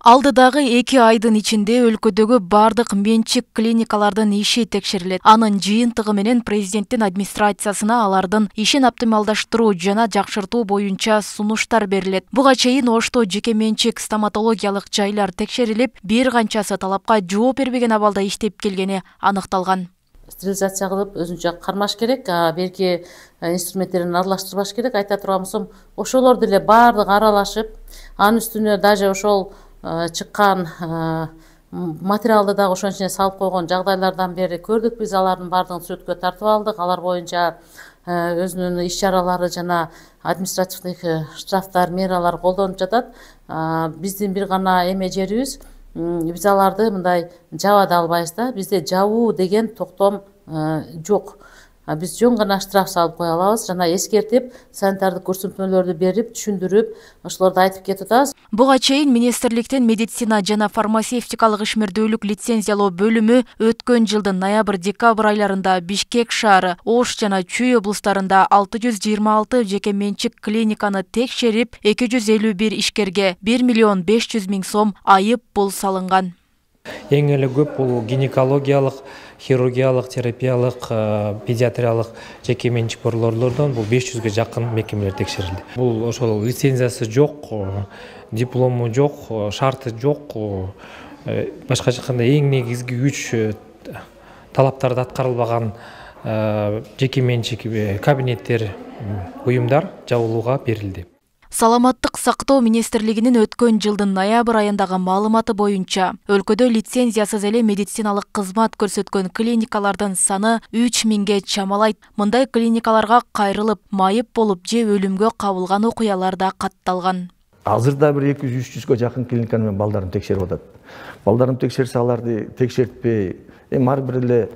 Алдыдагы 2 айдын ичинде өлкөдөгү бардык менчик клиникалардын иши текшерилет. Анын жыйынтыгы менен президенттин администрациясына алардын ишин оптималдаштыруу жана жакшыртуу боюнча сунуштар берилет. Буга чейин Ошто жеке менчик стоматологиялык жайлар текшерилип, бир канчасы талапка жооп бербеген абалда иштеп келгени аныкталган. Стерилизация кылып өзүнчө кармаш керек, берки инструменттерин аралаштырбаш керек. Айта турган болсом, ошолор деле баардыгы аралашып, анын үстүнө даже ошол чыккан материалды дагы ошонун ичине салып койгон жагдайлардан бери көрдүк. Биз алардын баардыгын сүрөткө тартып алдык. Алар боюнча өзүнүн иш чаралары жана административдик штрафтар, мералар колдонуп жатат. Биздин бир гана эме жерибиз, биз аларды мындай жаба да албайбыз да. Бизде жабуу деген токтом жок. Биз жөн гана штраф салып кое алабыз жана эскертип, санитардык көрсөтмөлөрдү берип, түшүндүрүп, ошолорду айтып кетип атабыз. Буга чейин министрликтин медицина жана фармацевтикалык ишмердүүлүк лицензиялоо бөлүмү өткөн жылдын ноябрь-декабрь айларында Бишкек шаары, Ош жана Чүй облустарында 626 жеке менчик клиниканы текшерип, 251 ишкерге 1 миллион 500 миң сом айып пул салынган. Эң эле көп бул гинекологиялык, хирургиялык, терапиялык, педиатриялык жеке менчик борборлордон бул 500ге жакын мекемелер текшерилди. Бул ошол лицензиясы жок, диплому жок, шарты жок, башкача кандай эң негизги 3 талаптарды аткарылбаган жеке менчик кабинеттер, уюмдар жабылууга берилди. Саламаттык сактоо министрлигинин өткөн жылдын ноябрь айындагы маалыматы боюнча, өлкөдө лицензиясыз эле медициналык кызмат көрсөткөн клиникалардын саны 3000ге чамалайт. Мындай клиникаларга кайрылып, майып болуп же өлүмгө кабылган окуялар да катталган. Азырда бир 200-300га жакын клиниканы менен балдарын текшерип атат. Балдарын текшерсе, аларды текшертпей, ар бир эле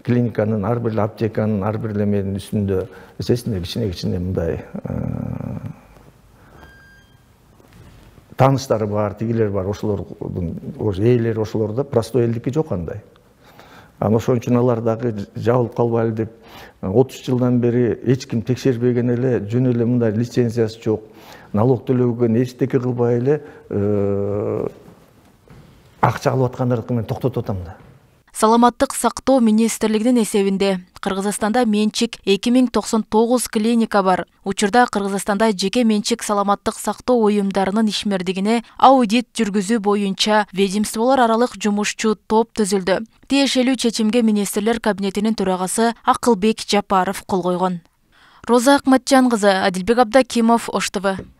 клиниканын, ар бир эле аптеканын, ар бир эле эменин үстүндө эсесинде кичине мындай тааныштары бар, тигилер бар, ошолордун ээлери ошолордо простой элдики жок андай. Ошон үчүн алар дагы жабылып калбайлы деп 30 жылдан бери эч ким текшербеген эле, жөн эле мындай лицензиясы жок, налог төлөгөн эчтеке кылбай эле акча алып аткандарды мен токтотуп атам да. Саламаттык сактоо министрлигинин эсебинде Кыргызстанда менчик 2099 клиника бар. Учурда Кыргызстанда жеке менчик саламаттык сактоо уюмдарынын ишмердигине аудит жүргүзүү боюнча ведомстволор аралык жумушчу топ түзүлдү. Тиешелүү чечимге министрлер кабинетинин төрагасы Акылбек Жапаров кол койгон. Роза Акматжан кызы, Адилбек Абдакимов, Ош ТВ.